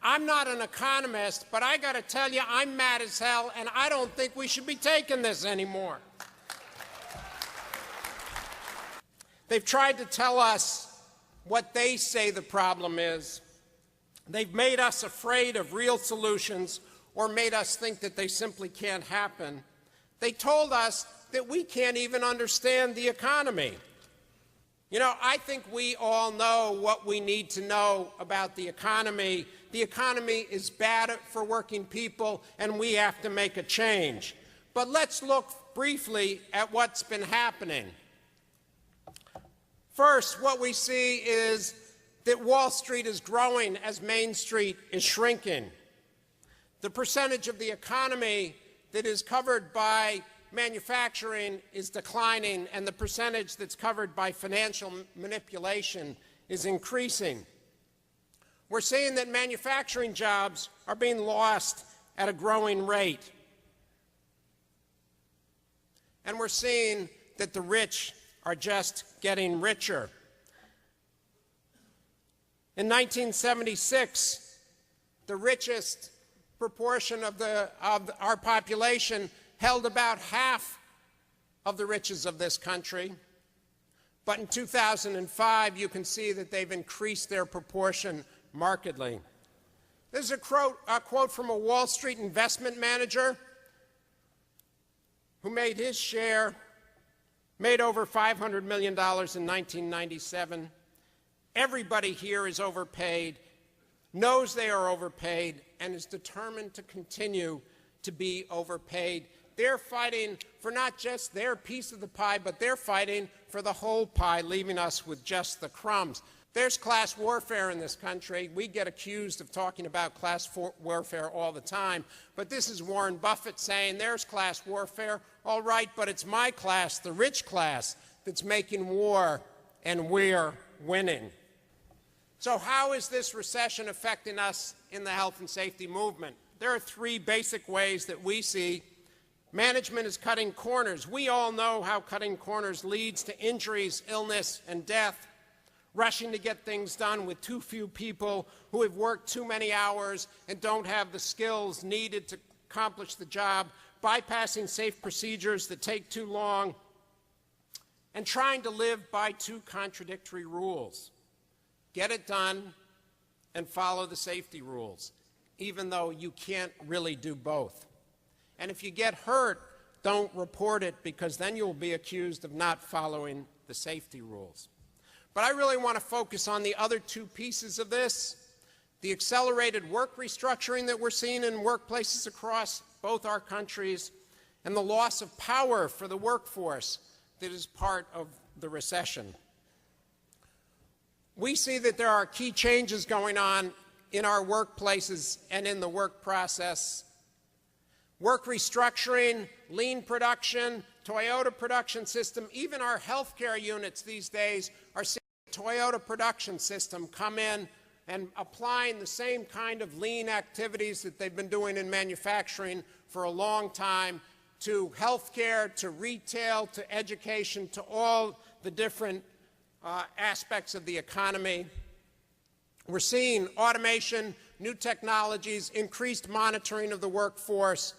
I'm not an economist, but I got to tell you, I'm mad as hell, and I don't think we should be taking this anymore. They've tried to tell us what they say the problem is. They've made us afraid of real solutions or made us think that they simply can't happen. They told us that we can't even understand the economy. You know, I think we all know what we need to know about the economy. The economy is bad for working people, and we have to make a change. But let's look briefly at what's been happening. First, what we see is that Wall Street is growing as Main Street is shrinking. The percentage of the economy that is covered by manufacturing is declining, and the percentage that's covered by financial manipulation is increasing. We're seeing that manufacturing jobs are being lost at a growing rate. And we're seeing that the rich are just getting richer. In 1976, the richest proportion of our population held about half of the riches of this country. But in 2005, you can see that they've increased their proportion markedly. This is a quote from a Wall Street investment manager who made over $500 million in 1997. Everybody here is overpaid, knows they are overpaid, and is determined to continue to be overpaid. They're fighting for not just their piece of the pie, but they're fighting for the whole pie, leaving us with just the crumbs. There's class warfare in this country. We get accused of talking about class warfare all the time, but this is Warren Buffett saying there's class warfare. All right, but it's my class, the rich class, that's making war, and we're winning. So how is this recession affecting us in the health and safety movement? There are three basic ways that we see management is cutting corners. We all know how cutting corners leads to injuries, illness, and death. Rushing to get things done with too few people who have worked too many hours and don't have the skills needed to accomplish the job, bypassing safe procedures that take too long, and trying to live by two contradictory rules. Get it done and follow the safety rules, even though you can't really do both. And if you get hurt, don't report it, because then you'll be accused of not following the safety rules. But I really want to focus on the other two pieces of this, the accelerated work restructuring that we're seeing in workplaces across both our countries, and the loss of power for the workforce that is part of the recession. We see that there are key changes going on in our workplaces and in the work process. Work restructuring, lean production, Toyota production system, even our healthcare units these days are seeing the Toyota production system come in and applying the same kind of lean activities that they've been doing in manufacturing for a long time to healthcare, to retail, to education, to all the different aspects of the economy. We're seeing automation, new technologies, increased monitoring of the workforce,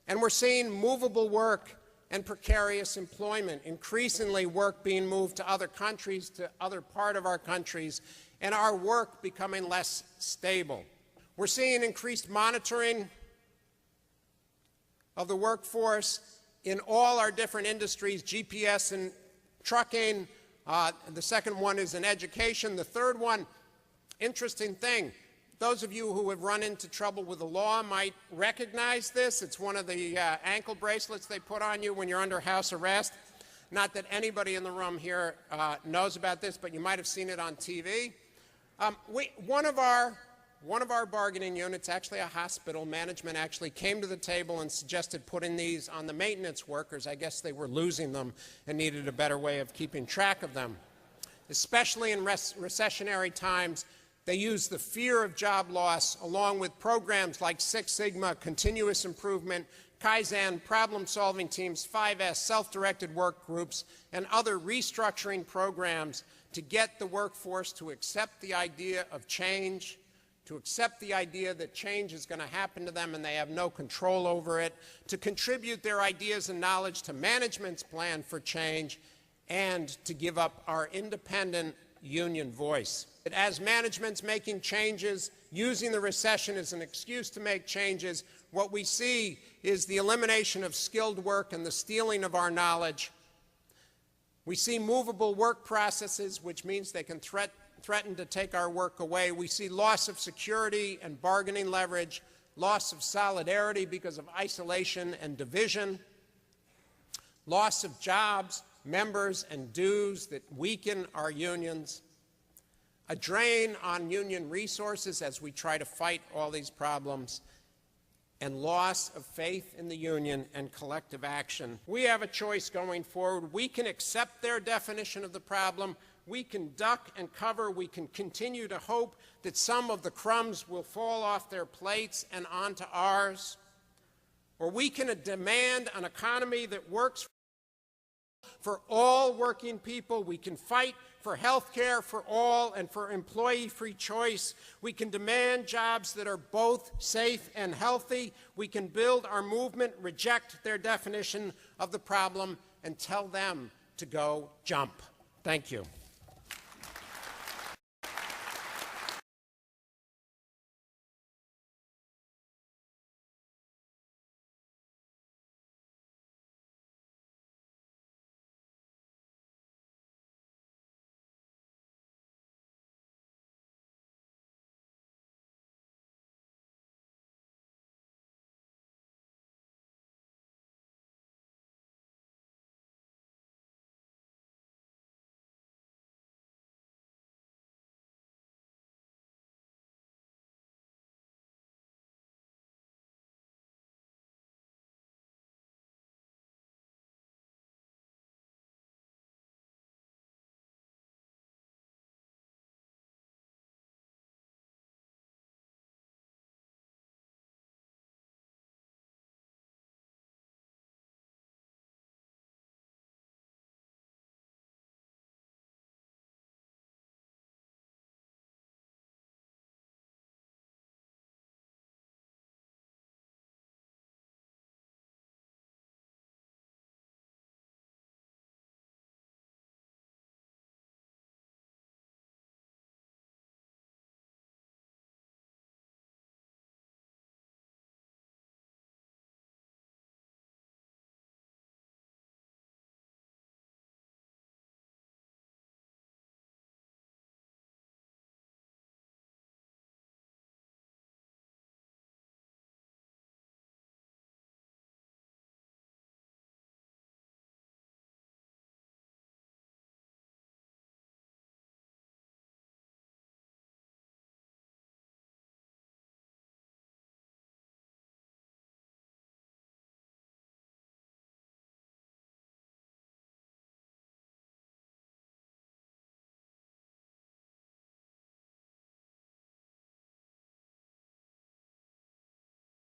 and we're seeing movable work and precarious employment, increasingly work being moved to other countries, to other part of our countries, and our work becoming less stable. We're seeing increased monitoring of the workforce in all our different industries, GPS and trucking. The second one is in education. The third one, interesting thing, those of you who have run into trouble with the law might recognize this. It's one of the ankle bracelets they put on you when you're under house arrest. Not that anybody in the room here knows about this, but you might have seen it on TV. One of our bargaining units, actually a hospital, management actually came to the table and suggested putting these on the maintenance workers. I guess they were losing them and needed a better way of keeping track of them. Especially in recessionary times, they use the fear of job loss along with programs like Six Sigma, continuous improvement, Kaizen, problem-solving teams, 5S, self-directed work groups, and other restructuring programs to get the workforce to accept the idea of change, to accept the idea that change is going to happen to them and they have no control over it, to contribute their ideas and knowledge to management's plan for change, and to give up our independent union voice. As management's making changes, using the recession as an excuse to make changes, what we see is the elimination of skilled work and the stealing of our knowledge. We see movable work processes, which means they can threaten to take our work away. We see loss of security and bargaining leverage, loss of solidarity because of isolation and division, loss of jobs, members, and dues that weaken our unions, a drain on union resources as we try to fight all these problems, and loss of faith in the union and collective action. We have a choice going forward. We can accept their definition of the problem. We can duck and cover. We can continue to hope that some of the crumbs will fall off their plates and onto ours. Or we can demand an economy that works for all working people. We can fight for health care for all and for employee-free choice. We can demand jobs that are both safe and healthy. We can build our movement, reject their definition of the problem, and tell them to go jump. Thank you.